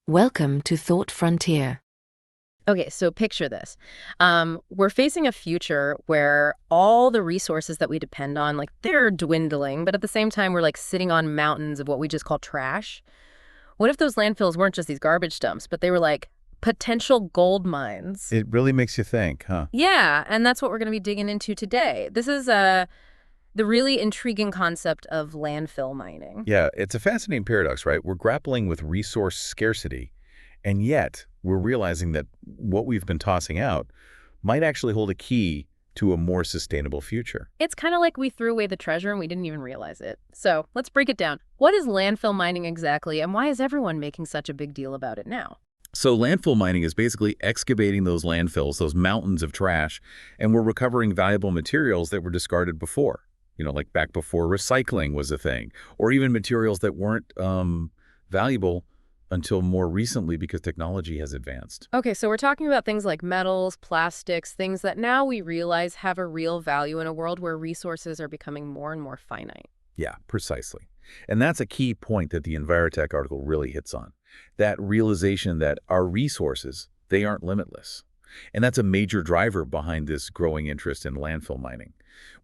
Welcome to Thought Frontier. Okay, so picture this. We're facing a future where all the resources that we depend on, like, they're dwindling, but at the same time, we're like sitting on mountains of what we just call trash. What if those landfills weren't just these garbage dumps, but they were like potential gold mines? It really makes you think, huh? Yeah, and that's what we're going to be digging into today. This is the really intriguing concept of landfill mining. Yeah, it's a fascinating paradox, right? We're grappling with resource scarcity, and yet we're realizing that what we've been tossing out might actually hold a key to a more sustainable future. It's kind of like we threw away the treasure and we didn't even realize it. So let's break it down. What is landfill mining exactly, and why is everyone making such a big deal about it now? So landfill mining is basically excavating those landfills, those mountains of trash, and we're recovering valuable materials that were discarded before. Like back before recycling was a thing, or even materials that weren't valuable until more recently because technology has advanced. Okay, so we're talking about things like metals, plastics, things that now we realize have a real value in a world where resources are becoming more and more finite. Yeah, precisely. And that's a key point that the Envirotech article really hits on. That realization that our resources, they aren't limitless. And that's a major driver behind this growing interest in landfill mining.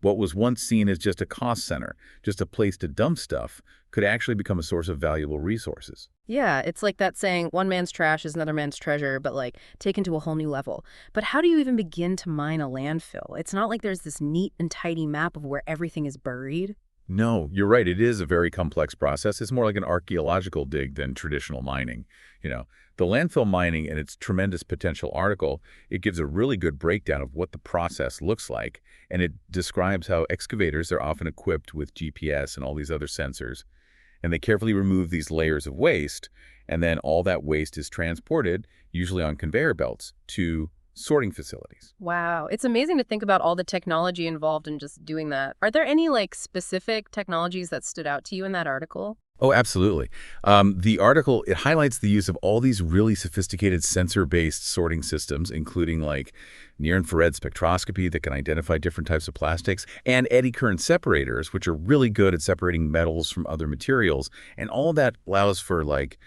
What was once seen as just a cost center, just a place to dump stuff, could actually become a source of valuable resources. Yeah, it's like that saying, one man's trash is another man's treasure, but like taken to a whole new level. But how do you even begin to mine a landfill? It's not like there's this neat and tidy map of where everything is buried. No, you're right. It is a very complex process. It's more like an archaeological dig than traditional mining. The landfill mining and its tremendous potential article, it gives a really good breakdown of what the process looks like, and it describes how excavators are often equipped with GPS and all these other sensors, and they carefully remove these layers of waste, and then all that waste is transported, usually on conveyor belts, to sorting facilities. Wow, it's amazing to think about all the technology involved in just doing that. Are there any like specific technologies that stood out to you in that article? Oh, absolutely. The article, it highlights the use of all these really sophisticated sensor-based sorting systems, including like near-infrared spectroscopy that can identify different types of plastics, and eddy current separators, which are really good at separating metals from other materials. And all that allows for like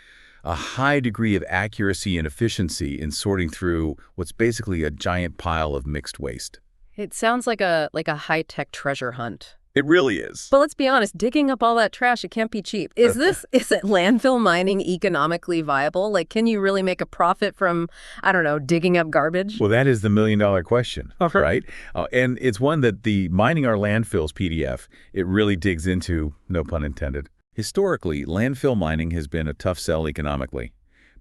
a high degree of accuracy and efficiency in sorting through what's basically a giant pile of mixed waste. It sounds like a high-tech treasure hunt. It really is. But let's be honest, digging up all that trash, it can't be cheap. Is it landfill mining economically viable? Like, can you really make a profit from, I don't know, digging up garbage? Well, that is the million-dollar question, right? And it's one that the Mining Our Landfills PDF, it really digs into, no pun intended. Historically, landfill mining has been a tough sell economically.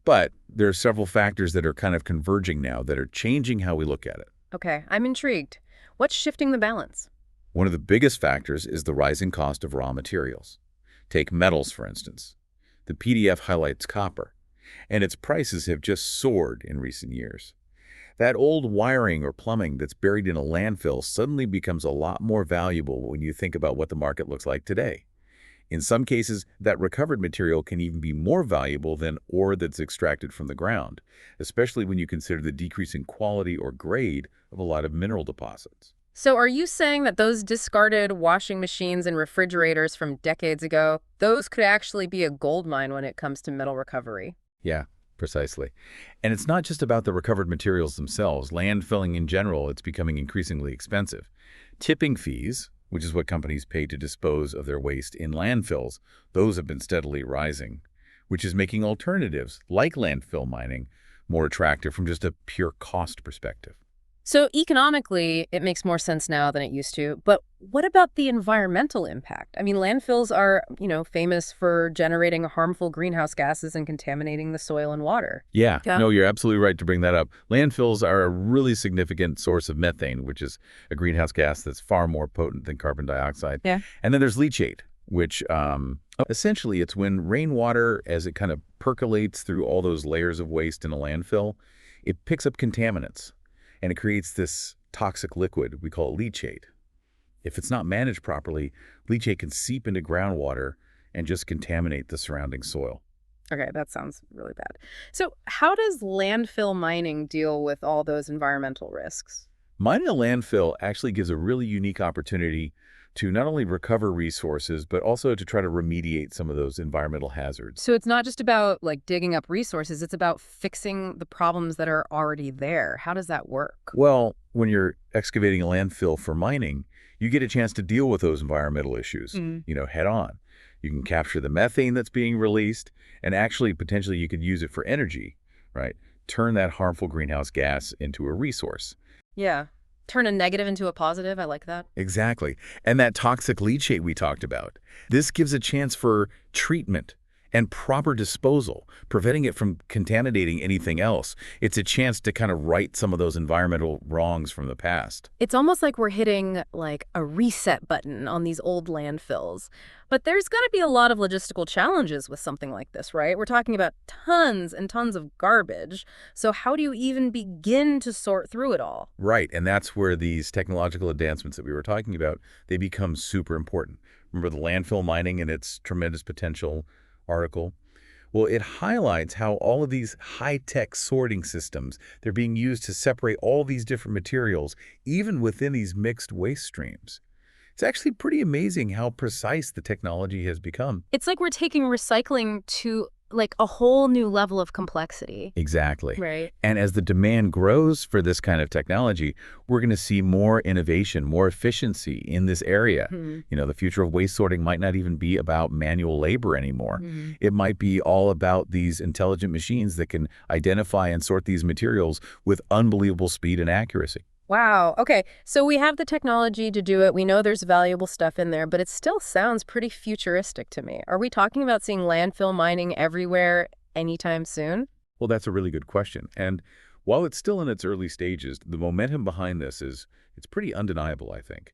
But there are several factors that are kind of converging now that are changing how we look at it. Okay, I'm intrigued. What's shifting the balance? One of the biggest factors is the rising cost of raw materials. Take metals, for instance. The PDF highlights copper, and its prices have just soared in recent years. That old wiring or plumbing that's buried in a landfill suddenly becomes a lot more valuable when you think about what the market looks like today. In some cases, that recovered material can even be more valuable than ore that's extracted from the ground, especially when you consider the decrease in quality or grade of a lot of mineral deposits. So are you saying that those discarded washing machines and refrigerators from decades ago, those could actually be a gold mine when it comes to metal recovery? Yeah, precisely. And it's not just about the recovered materials themselves. Landfilling in general, it's becoming increasingly expensive. Tipping fees, which is what companies pay to dispose of their waste in landfills, those have been steadily rising, which is making alternatives like landfill mining more attractive from just a pure cost perspective. So economically, it makes more sense now than it used to. But what about the environmental impact? I mean, landfills are, famous for generating harmful greenhouse gases and contaminating the soil and water. Yeah, Yeah. no, you're absolutely right to bring that up. Landfills are a really significant source of methane, which is a greenhouse gas that's far more potent than carbon dioxide. Yeah. And then there's leachate, which essentially it's when rainwater, as it kind of percolates through all those layers of waste in a landfill, it picks up contaminants. And it creates this toxic liquid we call leachate. If it's not managed properly, leachate can seep into groundwater and just contaminate the surrounding soil. Okay, that sounds really bad. So how does landfill mining deal with all those environmental risks? Mining a landfill actually gives a really unique opportunity to not only recover resources, but also to try to remediate some of those environmental hazards. So it's not just about like digging up resources, it's about fixing the problems that are already there. How does that work? Well, when you're excavating a landfill for mining, you get a chance to deal with those environmental issues, head on. You can capture the methane that's being released, and actually, potentially, you could use it for energy, right? Turn that harmful greenhouse gas into a resource. Yeah. Turn a negative into a positive. I like that. Exactly. And that toxic leachate we talked about, this gives a chance for treatment and proper disposal, preventing it from contaminating anything else. It's a chance to kind of right some of those environmental wrongs from the past. It's almost like we're hitting like a reset button on these old landfills. But there's got to be a lot of logistical challenges with something like this, right? We're talking about tons and tons of garbage. So how do you even begin to sort through it all? Right, and that's where these technological advancements that we were talking about, they become super important. Remember the landfill mining and its tremendous potential article? Well, it highlights how all of these high-tech sorting systems, they're being used to separate all these different materials, even within these mixed waste streams. It's actually pretty amazing how precise the technology has become. It's like we're taking recycling to like a whole new level of complexity. Exactly. Right. And as the demand grows for this kind of technology, we're going to see more innovation, more efficiency in this area. The future of waste sorting might not even be about manual labor anymore. It might be all about these intelligent machines that can identify and sort these materials with unbelievable speed and accuracy. Wow. Okay. So we have the technology to do it. We know there's valuable stuff in there, but it still sounds pretty futuristic to me. Are we talking about seeing landfill mining everywhere anytime soon? Well, that's a really good question. And while it's still in its early stages, the momentum behind this it's pretty undeniable, I think.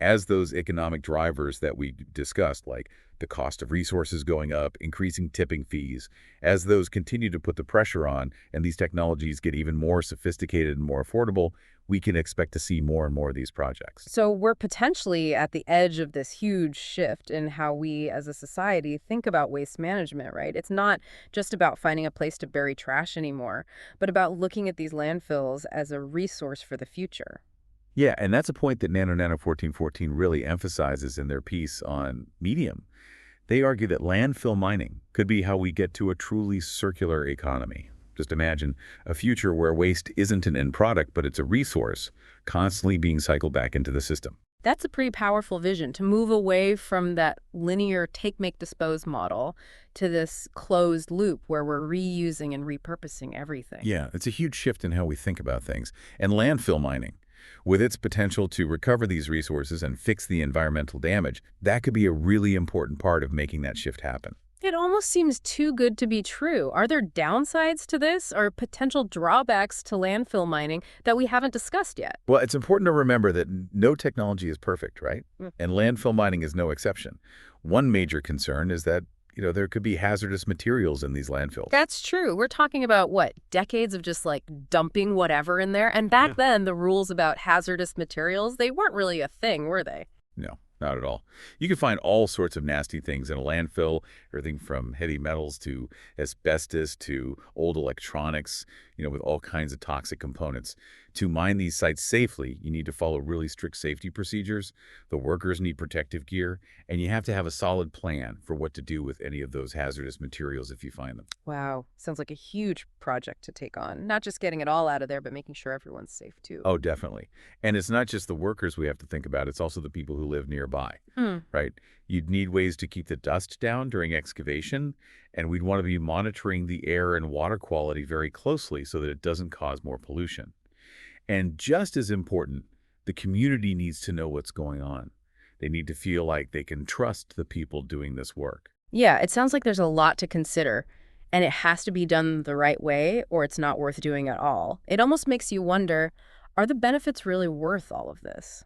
As those economic drivers that we discussed, like the cost of resources going up, increasing tipping fees, as those continue to put the pressure on and these technologies get even more sophisticated and more affordable, we can expect to see more and more of these projects. So we're potentially at the edge of this huge shift in how we as a society think about waste management, right? It's not just about finding a place to bury trash anymore, but about looking at these landfills as a resource for the future. Yeah, and that's a point that Nano 1414 really emphasizes in their piece on Medium. They argue that landfill mining could be how we get to a truly circular economy. Just imagine a future where waste isn't an end product, but it's a resource constantly being cycled back into the system. That's a pretty powerful vision, to move away from that linear take, make, dispose model to this closed loop where we're reusing and repurposing everything. Yeah, it's a huge shift in how we think about things. And landfill mining, with its potential to recover these resources and fix the environmental damage, that could be a really important part of making that shift happen. It almost seems too good to be true. Are there downsides to this or potential drawbacks to landfill mining that we haven't discussed yet? Well, it's important to remember that no technology is perfect, right? Mm. And landfill mining is no exception. One major concern is that, there could be hazardous materials in these landfills. That's true. We're talking about, what, decades of just like dumping whatever in there? And back then, the rules about hazardous materials, they weren't really a thing, were they? No. Not at all. You can find all sorts of nasty things in a landfill, everything from heavy metals to asbestos to old electronics, with all kinds of toxic components. To mine these sites safely, you need to follow really strict safety procedures. The workers need protective gear, and you have to have a solid plan for what to do with any of those hazardous materials if you find them. Wow. Sounds like a huge project to take on. Not just getting it all out of there, but making sure everyone's safe, too. Oh, definitely. And it's not just the workers we have to think about. It's also the people who live nearby, right? You'd need ways to keep the dust down during excavation, and we'd want to be monitoring the air and water quality very closely so that it doesn't cause more pollution. And just as important, the community needs to know what's going on. They need to feel like they can trust the people doing this work. Yeah, it sounds like there's a lot to consider, and it has to be done the right way or it's not worth doing at all. It almost makes you wonder, are the benefits really worth all of this?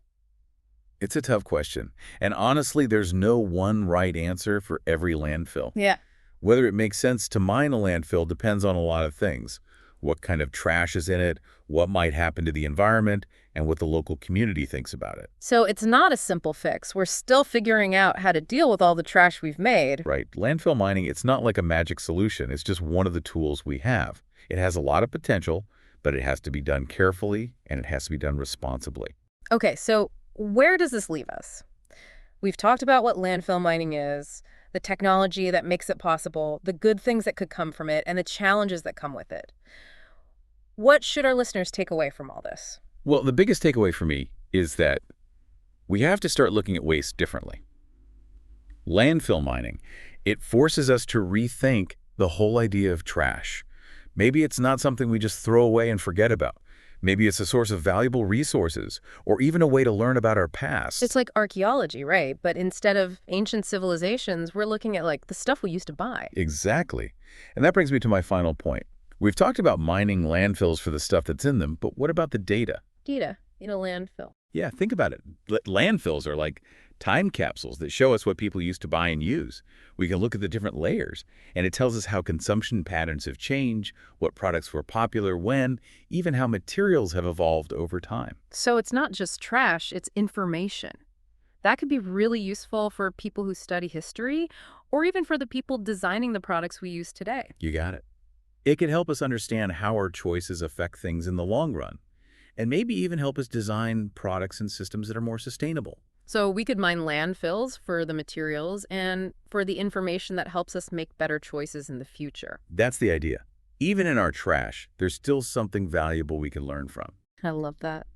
It's a tough question. And honestly, there's no one right answer for every landfill. Yeah. Whether it makes sense to mine a landfill depends on a lot of things. What kind of trash is in it, what might happen to the environment, and what the local community thinks about it. So it's not a simple fix. We're still figuring out how to deal with all the trash we've made. Right. Landfill mining, it's not like a magic solution. It's just one of the tools we have. It has a lot of potential, but it has to be done carefully, and it has to be done responsibly. Okay, so where does this leave us? We've talked about what landfill mining is, the technology that makes it possible, the good things that could come from it, and the challenges that come with it. What should our listeners take away from all this? Well, the biggest takeaway for me is that we have to start looking at waste differently. Landfill mining, it forces us to rethink the whole idea of trash. Maybe it's not something we just throw away and forget about. Maybe it's a source of valuable resources, or even a way to learn about our past. It's like archaeology, right? But instead of ancient civilizations, we're looking at like the stuff we used to buy. Exactly. And that brings me to my final point. We've talked about mining landfills for the stuff that's in them, but what about the data? Data in a landfill. Yeah, think about it. Landfills are like time capsules that show us what people used to buy and use. We can look at the different layers, and it tells us how consumption patterns have changed, what products were popular when, even how materials have evolved over time. So it's not just trash, it's information. That could be really useful for people who study history, or even for the people designing the products we use today. You got it. It can help us understand how our choices affect things in the long run, and maybe even help us design products and systems that are more sustainable. So we could mine landfills for the materials and for the information that helps us make better choices in the future. That's the idea. Even in our trash, there's still something valuable we can learn from. I love that.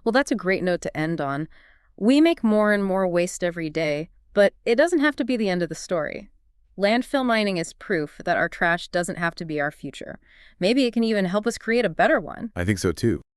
Well, that's a great note to end on. We make more and more waste every day, but it doesn't have to be the end of the story. Landfill mining is proof that our trash doesn't have to be our future. Maybe it can even help us create a better one. I think so too.